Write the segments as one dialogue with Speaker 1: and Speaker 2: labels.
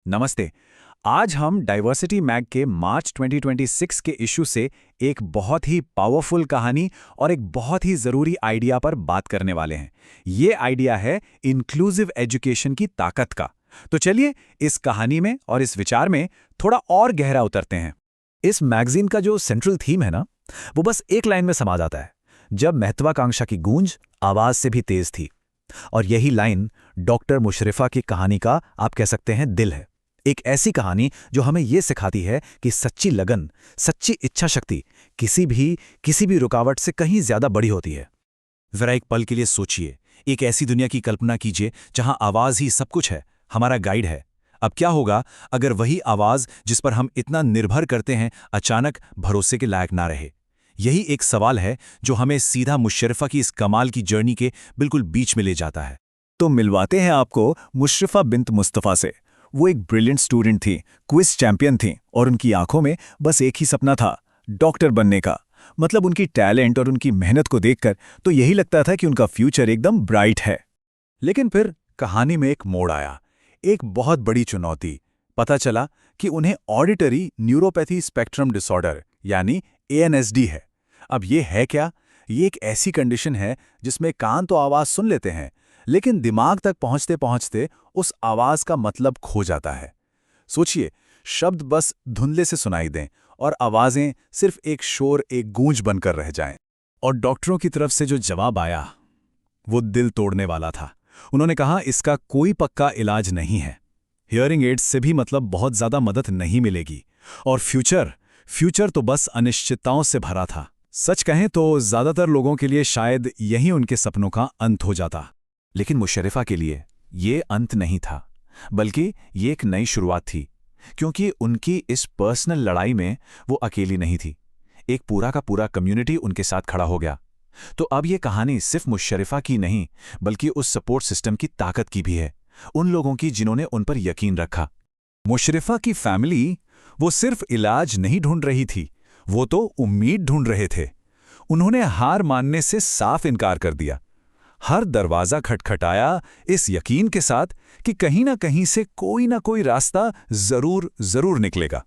Speaker 1: नमस्ते। आज हम डाइवर्सिटी मैग के मार्च 2026 के इशू से एक बहुत ही पावरफुल कहानी और एक बहुत ही ज़रूरी आइडिया पर बात करने वाले हैं। ये आइडिया है इंक्लूसिव एजुकेशन की ताकत का। तो चलिए इस कहानी में और इस विचार में थोड़ा और गहरा उतरते हैं। इस मैगजीन का जो सेंट्रल थीम है ना, वो बस एक लाइन में समा जाता है, जब महत्वाकांक्षा की गूंज आवाज से भी तेज थी। और यही लाइन डॉक्टर मुशर्रफा की कहानी का आप कह सकते हैं दिल है। एक ऐसी कहानी जो हमें यह सिखाती है कि सच्ची लगन, सच्ची इच्छा शक्ति किसी भी रुकावट से कहीं ज्यादा बड़ी होती है। जरा एक पल के लिए सोचिए, एक ऐसी दुनिया की कल्पना कीजिए जहां आवाज ही सब कुछ है, हमारा गाइड है। अब क्या होगा अगर वही आवाज जिस पर हम इतना निर्भर करते हैं अचानक भरोसे के लायक ना रहे? यही एक सवाल है जो हमें सीधा मुशर्रफा की इस कमाल की जर्नी के बिल्कुल बीच में ले जाता है। तो मिलवाते हैं आपको मुशर्रफा बिन्त मुस्तफ़ा से। वो एक ब्रिलियंट स्टूडेंट थी, क्विज चैंपियन थी और उनकी आंखों में बस एक ही सपना था, डॉक्टर बनने का। मतलब उनकी टैलेंट और उनकी मेहनत को देखकर तो यही लगता था कि उनका फ्यूचर एकदम ब्राइट है। लेकिन फिर कहानी में एक मोड़ आया, एक बहुत बड़ी चुनौती। पता चला कि उन्हें ऑडिटरी न्यूरोपैथी स्पेक्ट्रम डिसऑर्डर यानी ANSD है। अब ये है क्या? ये एक ऐसी कंडीशन है जिसमें कान तो आवाज सुन लेते हैं, लेकिन दिमाग तक पहुंचते पहुंचते उस आवाज का मतलब खो जाता है। सोचिए, शब्द बस धुंधले से सुनाई दें और आवाजें सिर्फ एक शोर, एक गूंज बनकर रह जाएं। और डॉक्टरों की तरफ से जो जवाब आया वो दिल तोड़ने वाला था। उन्होंने कहा, इसका कोई पक्का इलाज नहीं है, हियरिंग एड्स से भी मतलब बहुत ज्यादा मदद नहीं मिलेगी, और फ्यूचर तो बस अनिश्चितताओं से भरा था। सच कहें तो ज्यादातर लोगों के लिए शायद यही उनके सपनों का अंत हो जाता। लेकिन मुशर्रफा के लिए ये अंत नहीं था, बल्कि ये एक नई शुरुआत थी। क्योंकि उनकी इस पर्सनल लड़ाई में वो अकेली नहीं थी, एक पूरा का पूरा कम्युनिटी उनके साथ खड़ा हो गया। तो अब ये कहानी सिर्फ मुशर्रफा की नहीं, बल्कि उस सपोर्ट सिस्टम की ताकत की भी है, उन लोगों की जिन्होंने उन पर यकीन रखा। मुशर्रफा की फैमिली वो सिर्फ इलाज नहीं ढूंढ रही थी, वो तो उम्मीद ढूंढ रहे थे। उन्होंने हार मानने से साफ इनकार कर दिया, हर दरवाजा खटखटाया इस यकीन के साथ कि कहीं ना कहीं से कोई ना कोई रास्ता जरूर निकलेगा।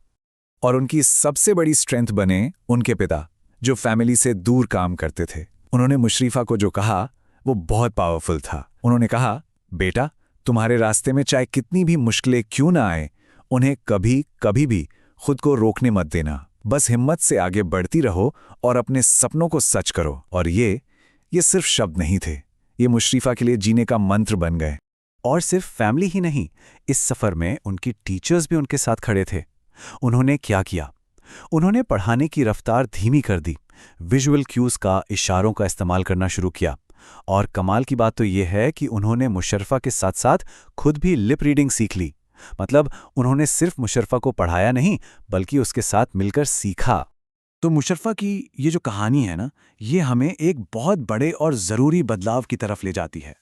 Speaker 1: और उनकी सबसे बड़ी स्ट्रेंथ बने उनके पिता, जो फैमिली से दूर काम करते थे। उन्होंने मुशर्रफा को जो कहा वो बहुत पावरफुल था। उन्होंने कहा, बेटा, तुम्हारे रास्ते में चाहे कितनी भी मुश्किलें क्यों ना आए, उन्हें कभी भी खुद को रोकने मत देना। बस हिम्मत से आगे बढ़ती रहो और अपने सपनों को सच करो। और ये सिर्फ शब्द नहीं थे, ये मुशर्रफा के लिए जीने का मंत्र बन गए। और सिर्फ फैमिली ही नहीं, इस सफर में उनकी टीचर्स भी उनके साथ खड़े थे। उन्होंने क्या किया? उन्होंने पढ़ाने की रफ्तार धीमी कर दी, विजुअल क्यूज का, इशारों का इस्तेमाल करना शुरू किया। और कमाल की बात तो यह है कि उन्होंने मुशर्रफा के साथ साथ खुद भी लिप रीडिंग सीख ली। मतलब उन्होंने सिर्फ मुशर्रफा को पढ़ाया नहीं, बल्कि उसके साथ मिलकर सीखा। तो मुशर्रफा की ये जो कहानी है ना, ये हमें एक बहुत बड़े और ज़रूरी बदलाव की तरफ ले जाती है।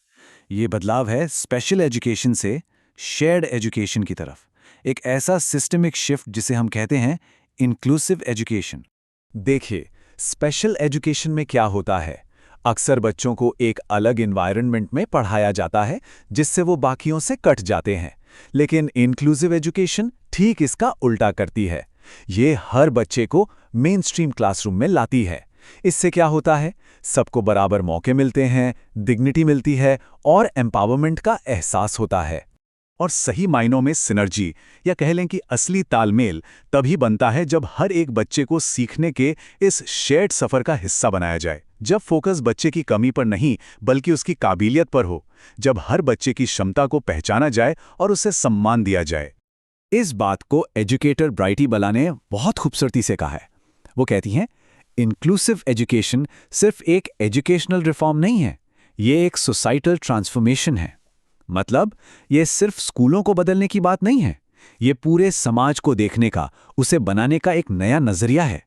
Speaker 1: ये बदलाव है स्पेशल एजुकेशन से शेयर्ड एजुकेशन की तरफ। एक ऐसा सिस्टमिक शिफ्ट जिसे हम कहते हैं इंक्लूसिव एजुकेशन। देखिए, स्पेशल एजुकेशन में क्या होता है? अक्सर बच्चों को एक अलग एनवायरनमेंट में पढ़ाया जाता है जिससे वो बाकियों से कट जाते हैं। लेकिन इंक्लूसिव एजुकेशन ठीक इसका उल्टा करती है। ये हर बच्चे को मेन स्ट्रीम क्लासरूम में लाती है। इससे क्या होता है? सबको बराबर मौके मिलते हैं, डिग्निटी मिलती है और एम्पावरमेंट का एहसास होता है। और सही मायनों में सिनर्जी, या कह लें कि असली तालमेल, तभी बनता है जब हर एक बच्चे को सीखने के इस शेयर्ड सफर का हिस्सा बनाया जाए। जब फोकस बच्चे की कमी पर नहीं बल्कि उसकी काबिलियत पर हो। जब हर बच्चे की क्षमता को पहचाना जाए और उसे सम्मान दिया जाए। इस बात को एजुकेटर ब्राइटी बला ने बहुत खूबसूरती से कहा है। वो कहती हैं, इंक्लूसिव एजुकेशन सिर्फ एक एजुकेशनल रिफॉर्म नहीं है, ये एक सोसाइटल ट्रांसफॉर्मेशन है। मतलब ये सिर्फ स्कूलों को बदलने की बात नहीं है, ये पूरे समाज को देखने का, उसे बनाने का एक नया नजरिया है।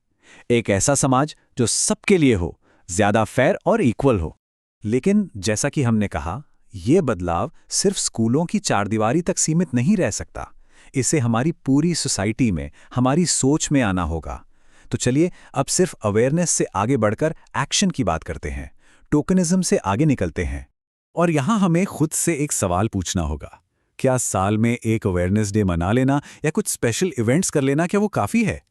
Speaker 1: एक ऐसा समाज जो सबके लिए हो, ज्यादा फेयर और इक्वल हो। लेकिन जैसा कि हमने कहा, ये बदलाव सिर्फ स्कूलों की चारदीवारी तक सीमित नहीं रह सकता। इसे हमारी पूरी सोसाइटी में, हमारी सोच में आना होगा। तो चलिए अब सिर्फ अवेयरनेस से आगे बढ़कर एक्शन की बात करते हैं, टोकनिज्म से आगे निकलते हैं। और यहां हमें खुद से एक सवाल पूछना होगा, क्या साल में एक अवेयरनेस डे मना लेना या कुछ स्पेशल इवेंट्स कर लेना, क्या वो काफ़ी है?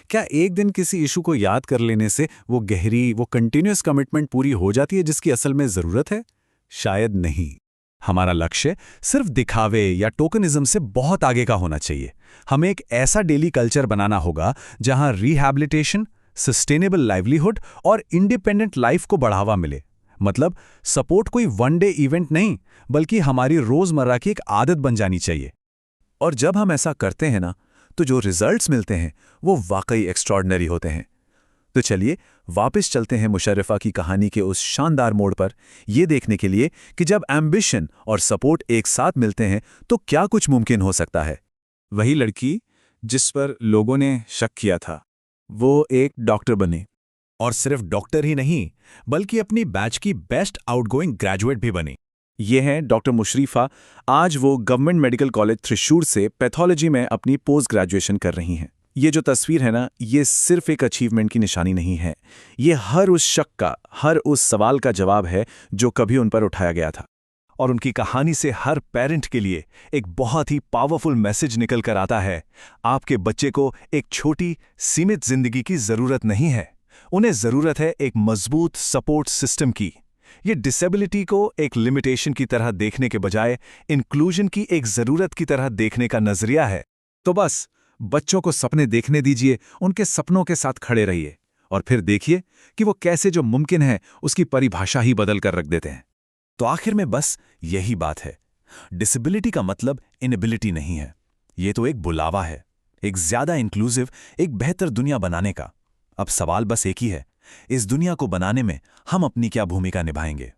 Speaker 1: क्या एक दिन किसी इशू को याद कर लेने से वो गहरी, वो कंटिन्यूअस कमिटमेंट पूरी हो जाती है जिसकी असल में ज़रूरत है? शायद नहीं। हमारा लक्ष्य सिर्फ दिखावे या टोकनिज्म से बहुत आगे का होना चाहिए। हमें एक ऐसा डेली कल्चर बनाना होगा जहां रिहैबिलिटेशन, सस्टेनेबल लाइवलीहुड और इंडिपेंडेंट लाइफ को बढ़ावा मिले। मतलब सपोर्ट कोई वन डे इवेंट नहीं, बल्कि हमारी रोजमर्रा की एक आदत बन जानी चाहिए। और जब हम ऐसा करते हैं ना, तो जो रिजल्ट्स मिलते हैं वो वाकई एक्स्ट्रॉर्डिनरी होते हैं। तो चलिए वापस चलते हैं मुशर्रफा की कहानी के उस शानदार मोड़ पर, ये देखने के लिए कि जब एम्बिशन और सपोर्ट एक साथ मिलते हैं तो क्या कुछ मुमकिन हो सकता है। वही लड़की जिस पर लोगों ने शक किया था, वो एक डॉक्टर बनी। और सिर्फ डॉक्टर ही नहीं, बल्कि अपनी बैच की बेस्ट आउटगोइंग ग्रेजुएट भी बनी। ये हैं डॉक्टर मुशर्रफा। आज वो गवर्नमेंट मेडिकल कॉलेज त्रिशूर से पैथोलॉजी में अपनी पोस्ट ग्रेजुएशन कर रही हैं। ये जो तस्वीर है ना, ये सिर्फ एक अचीवमेंट की निशानी नहीं है। ये हर उस शक का, हर उस सवाल का जवाब है जो कभी उन पर उठाया गया था। और उनकी कहानी से हर पेरेंट के लिए एक बहुत ही पावरफुल मैसेज निकल कर आता है। आपके बच्चे को एक छोटी सीमित जिंदगी की जरूरत नहीं है, उन्हें जरूरत है एक मजबूत सपोर्ट सिस्टम की। ये डिसेबिलिटी को एक लिमिटेशन की तरह देखने के बजाय इंक्लूजन की एक जरूरत की तरह देखने का नजरिया है। तो बस बच्चों को सपने देखने दीजिए, उनके सपनों के साथ खड़े रहिए और फिर देखिए कि वो कैसे जो मुमकिन है उसकी परिभाषा ही बदल कर रख देते हैं। तो आखिर में बस यही बात है, डिसेबिलिटी का मतलब इनएबिलिटी नहीं है। ये तो एक बुलावा है, एक ज्यादा इंक्लूसिव, एक बेहतर दुनिया बनाने का। अब सवाल बस एक ही है, इस दुनिया को बनाने में हम अपनी क्या भूमिका निभाएंगे।